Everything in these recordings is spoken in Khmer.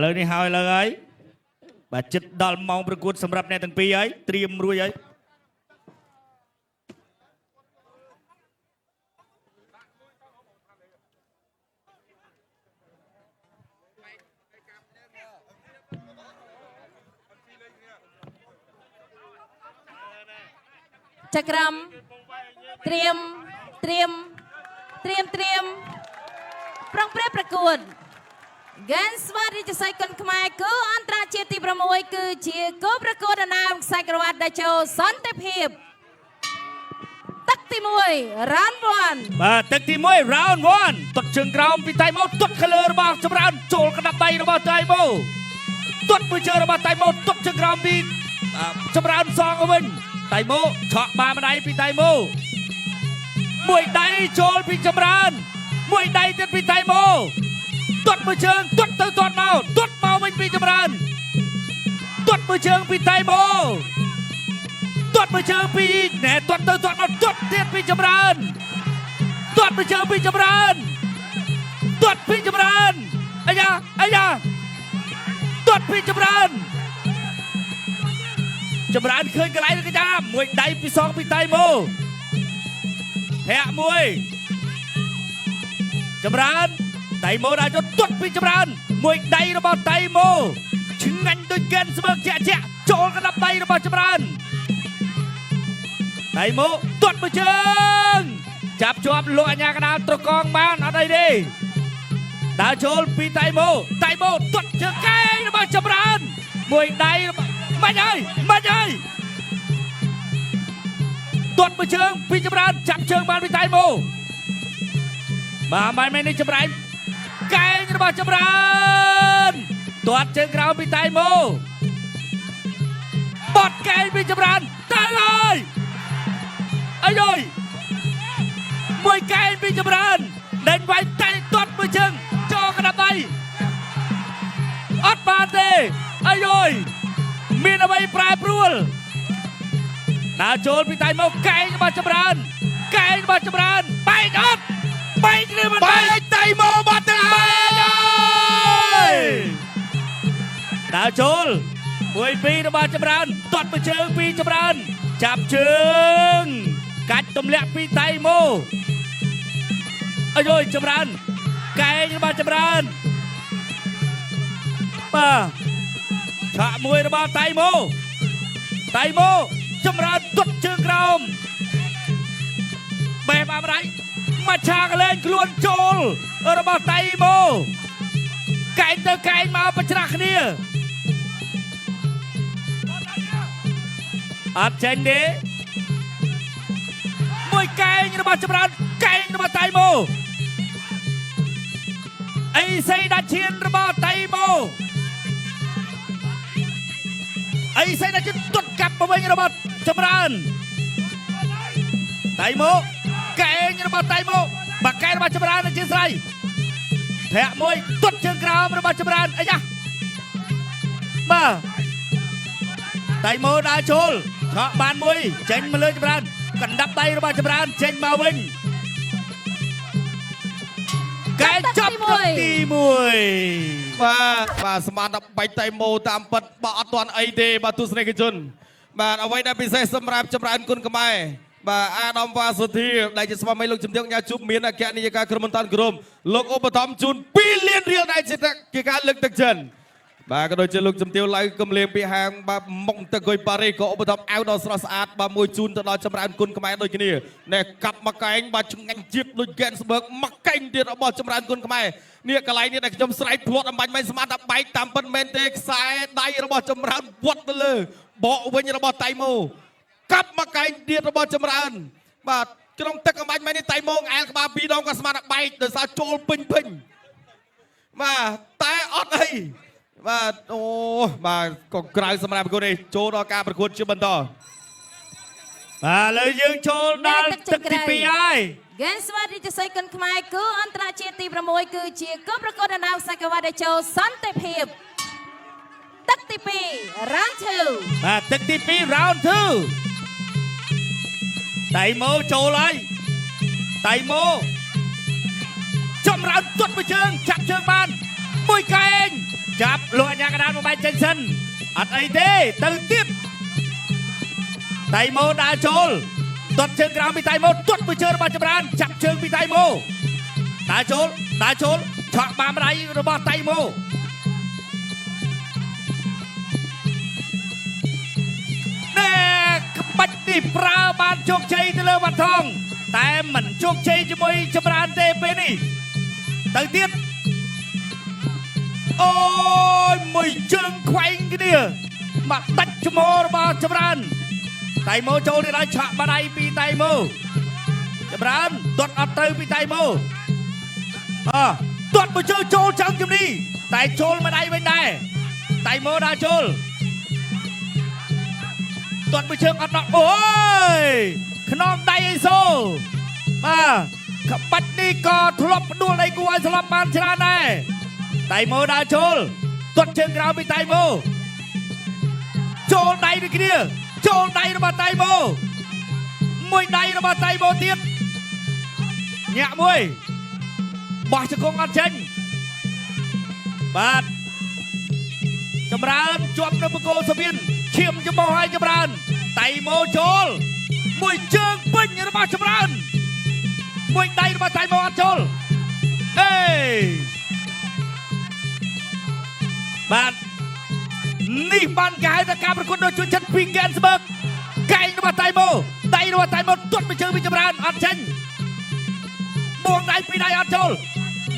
លើនេះហើយលើហើយបាទចិត្តដល់ម៉ោងប្រកួតសម្រាប់អ្នកទាំងពីរហើយត្រៀមរួចហើយចក្រមត្រៀមប្រងព្រឹត្តប្រកួត Gens ស្វារីចស័យគុនខ្មែរគូអន្តរជាតិទី6គឺជាគូប្រកួតដណ្ដើមខ្សែក្រវ៉ាត់ដែលចូលសន្តិភាពទឹកទី1 round 1បាទទឹកទី1 round 1ទាត់ជើងក្រោមពីតៃម៉ូទាត់ខលើរបស់ចម្រើនចូលកណ្ដាប់ដៃរបស់តៃម៉ូទាត់មួយជើងរបស់តៃម៉ូទាត់ជើងក្រោមពីចម្រើនសងទៅវិញតៃម៉ូឆក់បានម្ដាយពីតៃម៉ូមួយដៃចូលពីចម្រើនមួយដៃទៀតពីតៃម៉ូទាត់មួយជើងទាត់ទៅទាត់មកវិញពីចម្រើនទាត់មួយជើងពីតៃម៉ូទាត់មួយជើងពីណែទាត់ទៅទាត់មកទាត់ទៀតពីចម្រើនទាត់មួយជើងពីចម្រើនទាត់ពីចម្រើនអាយ៉ាទាត់ពីចម្រើនឃើញកន្លែងកញ្ញាមួយដៃពីសងពីតៃម៉ូធាក់មួយចម្រើនតៃម៉ូដាក់ចូលទាត់ពីចម្រើនមួយដៃរបស់តៃម៉ូឆ្ងាញ់ដូចកែនស្មើជាក់ចូលកណ្ដាប់ដៃរបស់ចម្រើនតៃម៉ូទាត់មួយជើងចាប់ជាប់លោកអញ្ញាកដាលត្រកងបានអត់អីទេដើរចូលពីតៃម៉ូទាត់ជើងកែងរបស់ចម្រើនមួយដៃមិនអើយទាត់មួយជើងពីចម្រើនចាប់ជើងបានពីតៃម៉ូបាទមិននេះចម្រើនកែងរបស់ចម្រើនទាត់ជើងក្រោមពីតៃម៉ូបត់កែងពីចម្រើនទៅហើយអាយមួយកែងពីចម្រើនដេញវាយតៃទាត់មួយជើងចូលកណ្ដាប់ដៃអត់បានទេអាយមានអ្វីប្រែប្រួលដើរចូលពីតៃម៉ូកែងរបស់ចម្រើនបែកអត់បែកឬមិនបែកតៃម៉ូបាត់ទៅហើយដើរចូល1-2របស់ចម្រើនទាត់មួយជើងពីចម្រើនចាប់ជើងកាច់ទម្លាក់ពីតៃម៉ូអាយចម្រើនកែងរបស់ចម្រើនបាទឆាក់មួយរបស់តៃម៉ូចម្រើនទាត់ជើងក្រោមបែបអាម្ដាយមកឆាកលែងខ្លួនចូលរបស់តៃម៉ូកែងទៅកែងមកប្រច្រាស់គ្នាអត់ចេញទេមួយកែងរបស់ចម្រើនកែងរបស់តៃម៉ូអីសីដាច់ឈានរបស់តៃម៉ូអីសីដាច់ឈានទាត់កាប់មកវិញរបស់ចម្រើនតៃម៉ូកែងរបស់តៃម៉ូបាក់កែរបស់ចម្រើនជាស្រ័យធាក់មួយទាត់ជើងក្រោមរបស់ចម្រើនអាយ៉ាបាទតៃម៉ូដើរចូលឆក់បានមួយចេញមកលើចម្រើនកណ្ដាប់ដៃរបស់ចម្រើនចេញមកវិញកែចាប់ទី1បាទស្មានដល់3តៃម៉ូតាមពិតបើអត់ទាន់អីទេបាទទស្សនិកជនបាទអ្វីដែលពិសេសសម្រាប់ចម្រើនគុណខ្មែរបាទអាដាមវ៉ាសុធីដែលជាស្វាមីលោកជំទាវកញ្ញាជុំមានអគ្គនាយកក្រុមតនក្រុមលោកឧបត្ថម្ភជូន2លានរៀលដែលជាការលើកទឹកចិនបាទក៏ដូចជាលោកជំទាវឡៅកំលេងពីហាងបាទមុខទឹកអុយប៉ារីក៏ឧបត្ថម្ភអាវដ៏ស្រស់ស្អាតបាទមួយជូនទៅដល់ចម្រើនគុណខ្មែរដូចគ្នាណែកាប់មកកែងបាទឆ្ងាញ់ជាតិដូចកែនស្បើកមកកែងទៀតរបស់ចម្រើនគុណខ្មែរនេះកន្លែងនេះដែលខ្ញុំស្រែកភ្លាត់អំបញ្ញមិនស្មានថាបែកតាមពិតមែនទេខ្សែដៃរបស់ចម្រើនវត្តទៅលើបកវិញរបស់តៃម៉ូកាប់មកកែងទៀតរបស់ចម្រើនបាទក្នុងទឹកអំបញ្ញមិននេះតៃម៉ូអែលក្បាល2ដងក៏ស្មានថាបែកដោយសារចូលពេញបាទតែអត់អីបាទអូបាទក៏ក្រៅសម្រាប់ប្រកួតនេះចូលដល់ការប្រកួតជាបន្តបាទលើយើងចូលដល់ទឹកទី2ហើយ Gens ស្វារីចស័យគុនខ្មែរគូអន្តរជាតិទី6គឺជាគូប្រកួតដណ្ដើមខ្សែក្រវ៉ាត់ដែលចូលសន្តិភាពទឹក ទី2 round 2 បាទទឹកទី2 round 2តៃម៉ូចូលហើយតៃម៉ូចម្រើនទាត់មួយជើងចាប់ជើងបានមួយកែងចាប់លោកអញ្ញាកណ្ដាលមកបែកចេញសិនអត់អីទេទៅទៀតតៃម៉ូដើរចូលទាត់ជើងក្រោមពីតៃម៉ូទាត់មួយជើងរបស់ចម្រើនចាប់ជើងពីតៃម៉ូដើរចូលឆក់បានម្ដាយរបស់តៃម៉ូក្បាច់នេះប្រើបានជោគជ័យទៅលើវត្តថងតែមិនជោគជ័យជាមួយចម្រើនទេពេលនេះទៅទៀតអូយមួយជើងខ្វែងគ្នាមកដាច់ឈ្មោះរបស់ចម្រើនតៃម៉ូចូលទៅដល់ឆក់បាដៃពីតៃម៉ូចម្រើនទាត់អត់ទៅពីតៃម៉ូទាត់មួយជើងចូលចាំជំនីតែចូលមួយដៃវិញដែរតៃម៉ូដើរចូលទាត់មួយជើងអត់ដល់អូយខ្នងដៃអេសូក្បាច់នេះក៏ធ្លាប់ផ្ដួលដៃគូឲ្យស្លាប់បានច្រើនដែរតៃម៉ូដើរចូលទាត់ជើងក្រោមពីតៃម៉ូចូលដៃដូចគ្នាចូលដៃរបស់តៃម៉ូមួយដៃរបស់តៃម៉ូទៀតញាក់មួយបោះជង្គង់អត់ចេញបាទចម្រើនជាប់នៅបង្គោលស្ពានឈាមច្បោះឲ្យចម្រើនតៃម៉ូចូលមួយជើងពេញរបស់ចម្រើនមួយដៃរបស់តៃម៉ូអត់ចូលអេបាទនេះបានគេហៅថាការប្រកួតដ៏ជឿចិត្តពីហ្គេនស្បឺកកែងរបស់តៃម៉ូដៃរបស់តៃម៉ូទាត់មួយជើងពីចម្រើនអត់ចេញបួងដៃពីរដៃអត់ចូល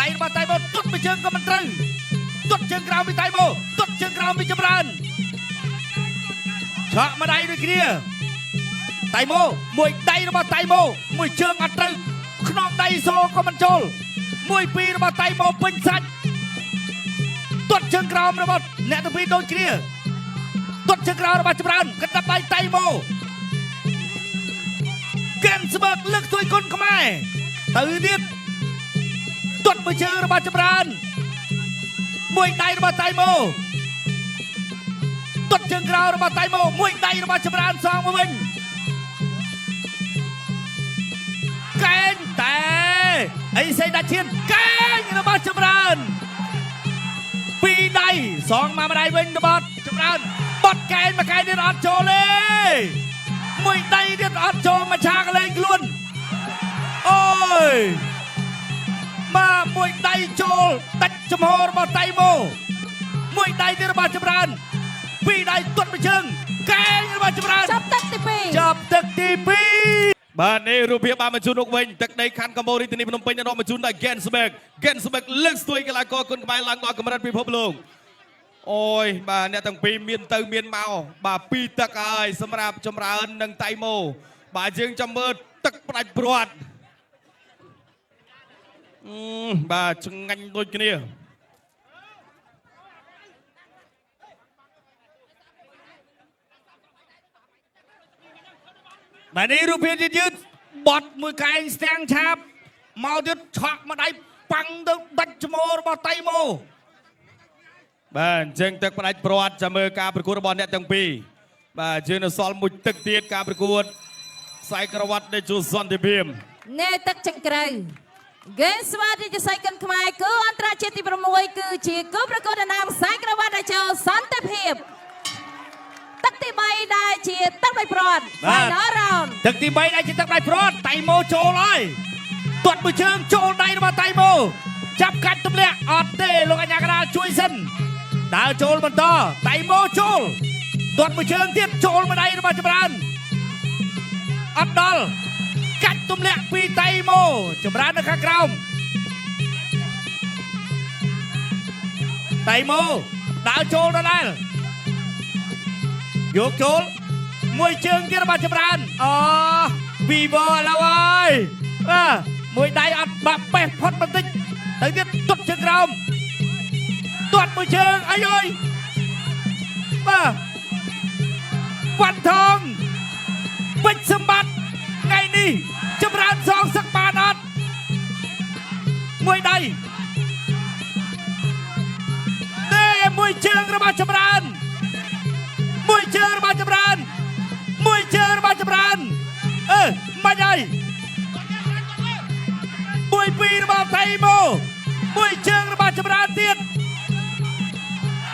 ដៃរបស់តៃម៉ូទាត់មួយជើងក៏មិនត្រូវទាត់ជើងក្រោមពីតៃម៉ូទាត់ជើងក្រោមពីចម្រើនឆក់មួយដៃដូចគ្នាតៃម៉ូមួយដៃរបស់តៃម៉ូមួយជើងអត់ត្រូវខ្នងដៃសូក៏មិនចូលមួយពីររបស់តៃម៉ូពេញសាច់ទាត់ជើងក្រោមរបស់អ្នកទាំងពីរដូចគ្នាទាត់ជើងក្រោមរបស់ចម្រើនកណ្ដាប់ដៃតៃម៉ូហ្គេនស្បឺកលើកទួយគុណខ្មែរទៅទៀតទាត់មួយជើងរបស់ចម្រើនមួយដៃរបស់តៃម៉ូទាត់ជើងក្រោមរបស់តៃម៉ូមួយដៃរបស់ចម្រើនសងមកវិញកែងតែអីសេដាច់ឈានកែងរបស់ចម្រើនពីរដៃសងមកម្ដាយវិញរបស់ចម្រើនបត់កែងមួយកែងទៀតអត់ចូលទេមួយដៃទៀតអត់ចូលមកឆាកលែងខ្លួនអូយមកមួយដៃចូលដាច់ចំហរបស់តៃម៉ូមួយដៃទៀតរបស់ចម្រើនពីរដៃទាត់មួយជើងកែងរបស់ចម្រើនចាប់ទឹកទី2ចាប់ទឹកទី2បាទនេះរូបភាពបានបញ្ជូនមកវិញទឹកដីខណ្ឌកម្ពុជារាជធានីភ្នំពេញបានបញ្ជូនដល់ Gensberg លើកស្ទួយកីឡាករគុនខ្មែរឡើងដល់កម្រិតពិភពលោកអូយបាទអ្នកទាំងពីរមានទៅមានមកបាទពីរទឹកហើយសម្រាប់ចម្រើននិងតៃម៉ូបាទយើងចាំមើលទឹកផ្ដាច់ព្រាត់បាទឆ្ងាញ់ដូចគ្នាបាទនេះរូបភាពយឺតបត់មួយកែងស្ទាំងឆាបមកទៀតឆក់មកដៃប៉ាំងទៅដាច់ឈ្មោះរបស់តៃម៉ូបាទអញ្ចឹងទឹកផ្ដាច់ព្រាត់ចាំមើលការប្រកួតរបស់អ្នកទាំងពីរបាទយើងនៅសល់មួយទឹកទៀតការប្រកួតខ្សែក្រវ៉ាត់ដែលជួសន្តិភាពនេះទឹកចង្ក្រៅហ្គេមស្វាទីសៃកិនខ្មែរគឺអន្តរជាតិទី6គឺជាគូប្រកួតដំណាងខ្សែក្រវ៉ាត់ដែលចូលសន្តិភាពទឹកទី3ដែលជាទឹកបៃព្រាត់ Final Round ទឹកទី3ដែលជាទឹកបៃព្រាត់តៃម៉ូចូលហើយទាត់មួយជើងចូលដៃរបស់តៃម៉ូចាប់កាច់ទម្លាក់អត់ទេលោកអញ្ញាកណ្ដាលជួយសិនដើរចូលបន្តតៃម៉ូចូលទាត់មួយជើងទៀតចូលមួយដៃរបស់ចម្រើនអត់ដល់កាច់ទម្លាក់ពីតៃម៉ូចម្រើននៅខាងក្រោមតៃម៉ូដើរចូលដល់ដែរយកចូលមួយជើងទៀតរបស់ចម្រើនពីវ៉ាឡើយមួយដៃអត់បាក់បេះផុតបន្តិចទៅទៀតទប់ជើងក្រោមទាត់មួយជើងអាយអើយបាទវ៉ាន់ថងពេជ្រសម្បត្តិថ្ងៃនេះចម្រើនសងសឹកបានអត់មួយដៃទេមួយជើងរបស់ចម្រើន បាច់ហើយមួយពីររបស់តៃម៉ូមួយជើងរបស់ចម្រើនទៀត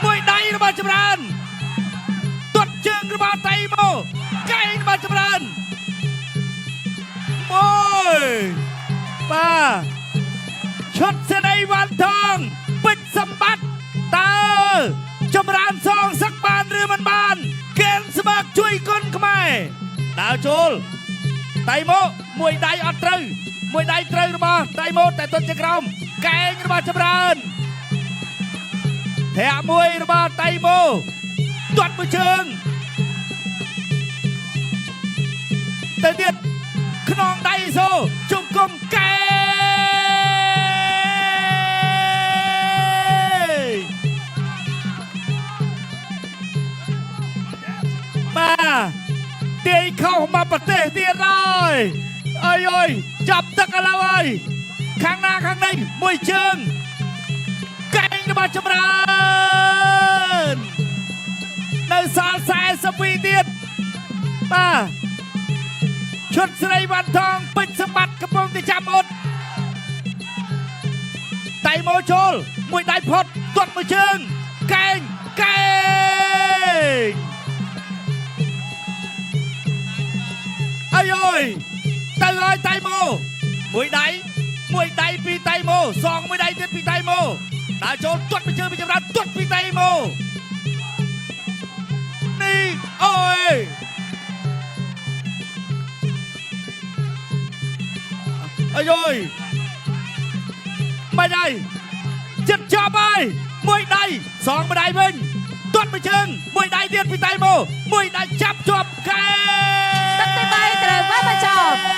មួយដៃរបស់ចម្រើនទាត់ជើងរបស់តៃម៉ូកែងរបស់ចម្រើនមួយបាទឈុតសេនីវ៉ាន់ថងពេជ្រសម្បត្តិតើចម្រើនសងសឹកបានឬមិនបានកែនស្មើជួយគុណខ្មែរដើរចូលតៃម៉ូមួយដៃអត់ត្រូវមួយដៃត្រូវរបស់តៃម៉ូតែទាត់ជាក្រោមកែងរបស់ចម្រើនធាក់មួយរបស់តៃម៉ូទាត់មួយជើងទៅទៀតខ្នងដៃសូជង្គង់កែបាទទាយខោមកប្រទេសទៀតហើយអើយអើយចាប់ទឹកឥឡូវហើយខាងណាខាងនេះមួយជើងកែងរបស់ចម្រើននៅសល់42ទៀតបាទឈុតស្រីវ៉ាន់ថងពេជ្រសម្បត្តិកំពុងតែចាំអត់តៃម៉ូចូលមួយដៃផុតទាត់មួយជើងកែងកែងអើយអើយទៅហើយតៃម៉ូមួយដៃពីតៃម៉ូសងមួយដៃទៀតពីតៃម៉ូដើរចូលទាត់មួយជើងពីចម្រើនទាត់ពីតៃម៉ូនេះអូយអើយអើយមិនហើយចិត្តចាប់ហើយមួយដៃសងមួយដៃវិញទាត់មួយជើងមួយដៃទៀតពីតៃម៉ូមួយដៃចាប់ជាប់កែទឹកទី3ត្រូវវាបញ្ចប់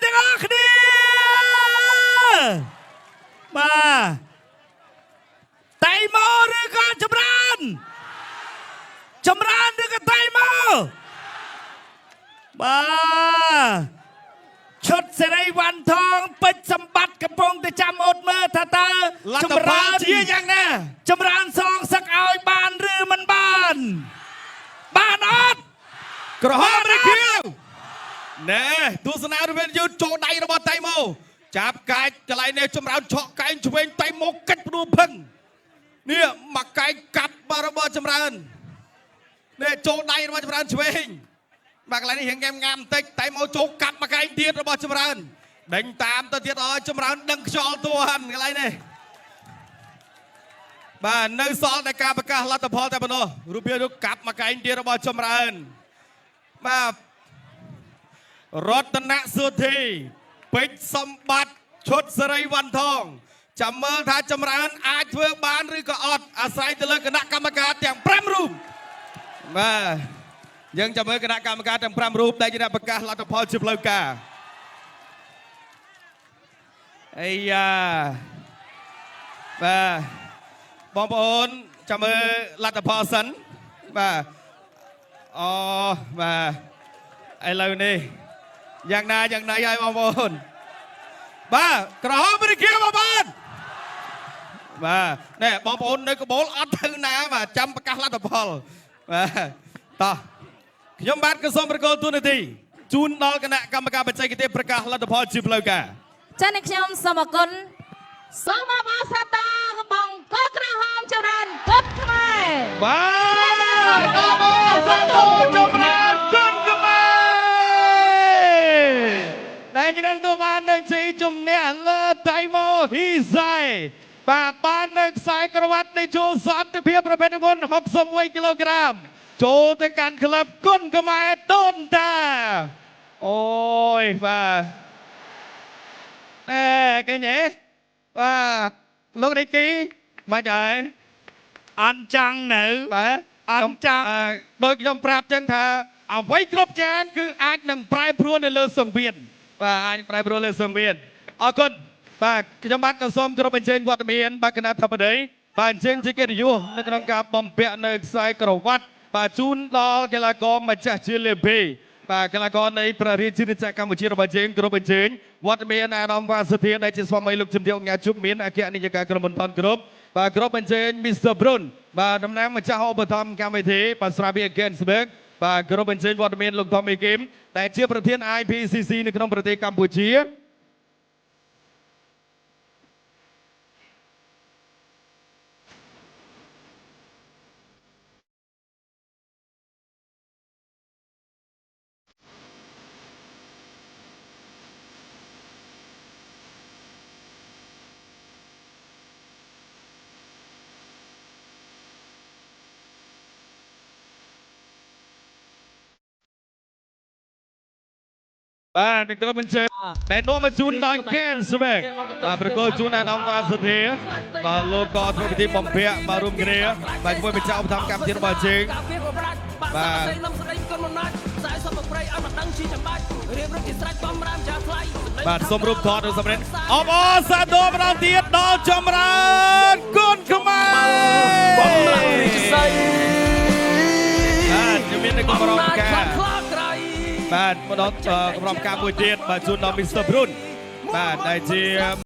ទាំងអស់គ្នាបាទតៃម៉ូឬក៏ចម្រើនឬក៏តៃម៉ូបាទឈុតសេរីវ៉ាន់ថងពេជ្រសម្បត្តិកំពុងតែចាំអត់មើលថាតើចម្រើនជាយ៉ាងណាចម្រើនសងសឹកឲ្យបានឬមិនបានអត់ក្រហមឬខៀវណែទស្សនារវាងយើងចូលដៃរបស់តៃម៉ូចាប់កាច់កន្លែងនេះចម្រើនឆក់កែងឆ្វេងតៃម៉ូកិច្ចព្រោះភឹងនេះមកកែងកាប់របស់ចម្រើននេះចូលដៃរបស់ចម្រើនឆ្វេងបាទកន្លែងនេះរៀងងាមបន្តិចតៃម៉ូចូលកាប់មកកែងទៀតរបស់ចម្រើនដេញតាមទៅទៀតឲ្យចម្រើនដឹងខ្យល់តួហិនកន្លែងនេះបាទនៅសល់តែការប្រកាសលទ្ធផលតែប៉ុណ្ណោះរូបភាពនោះកាប់មកកែងទៀតរបស់ចម្រើនបាទរតនសុធីពេជ្រសម្បត្តិឈុតសេរីវ៉ាន់ថងចាំមើលថាចម្រើនអាចធ្វើបានឬក៏អត់អាស្រ័យទៅលើគណៈកម្មការទាំង5រូបបាទយើងចាំមើលគណៈកម្មការទាំង5រូបដែលជាអ្នកប្រកាសលទ្ធផលជាផ្លូវការអាយ៉ាបាទបងប្អូនចាំមើលលទ្ធផលសិនបាទអូបាទឥឡូវនេះយ៉ាងណាហើយបងប្អូនបាទក្រហមឬខៀវបងប្អូនបាទនេះបងប្អូននៅកបូលអត់ទៅណាបាទចាំប្រកាសលទ្ធផលបាទតោះខ្ញុំបាទក៏សូមប្រកល់ទូនាទីជូនដល់គណៈកម្មការបច្ចេកទេសប្រកាសលទ្ធផលជាផ្លូវការចា៎នេះខ្ញុំសូមអរគុណសូមអបអរសាទរបងកោក្រហមចម្រើនគុណខ្មែរបាទអបអរសាទរចម្រើនគុណខ្មែរដែលជានឹងទូបាននឹងជ័យជំនះលើតៃម៉ូហ៊ីសៃបាទបាននៅខ្សែក្រវ៉ាត់នៃចូលសន្តិភាពប្រភេទមុន61គីឡូក្រាមចូលទៅកាន់ក្លឹបគុណខ្មែរដូនតាអូយបាទឃើញទេបាទលោកនេះគីមិនហើយអន់ចាំងនៅបាទអន់ចាំងដោយខ្ញុំប្រាប់ចឹងថាអ្វីគ្រប់យ៉ាងគឺអាចនឹងប្រែប្រួលនៅលើសង្វៀនបាទអាចប្រែប្រួលលើសង្វៀនអរគុណបាទខ្ញុំបាទក៏សូមគោរពអញ្ជើញវត្តមានបាទគណៈធិបតី បាទអញ្ចឹងជាកិត្តិយសនៅក្នុងការបំពាក់នៅខ្សែក្រវ៉ាត់បាទជូនដល់កីឡាករម្ចាស់ជាលេបេបាទកីឡាករនៃព្រះរាជាណាចក្រកម្ពុជារបស់យើងគ្រប់អញ្ជើញវត្តមានអាដាមវ៉ាសុធាដែលជាស្វាមីលោកជំទាវញ៉ាជុំមានអគ្គនាយកក្រុមបន្តគ្រប់បាទគ្រប់អញ្ជើញ Mr. Brun បាទតំណាងម្ចាស់ឧបត្ថម្ភកម្មវិធីបាទស្រាបៀរ Gensberg បាទគ្រប់អញ្ជើញវត្តមានលោក Tommy Kim ដែលជាប្រធាន IPCC នៅក្នុងប្រទេសកម្ពុជា បាទនឹងត្រូវបញ្ជាក់តែនាំមកជូនដល់ Gensberg បាទប្រកបជូនអាដាមវ៉ាសុធាបាទលោកក៏ធ្វើពិធីបំពាក់បាទរួមគ្នាបាទជាមួយម្ចាស់ឧបត្ថម្ភកម្មវិធីរបស់យើងបាទបាទសូមរូបថតនៅសម្រាប់អបអរសាទរម្ដងទៀតដល់ចម្រើនគុណខ្មែរបាទជំរាបនៅក្រុមការបាទមកដល់ក្រុមការមួយទៀតបាទជូនដល់ Mr. Brun បាទដែលជា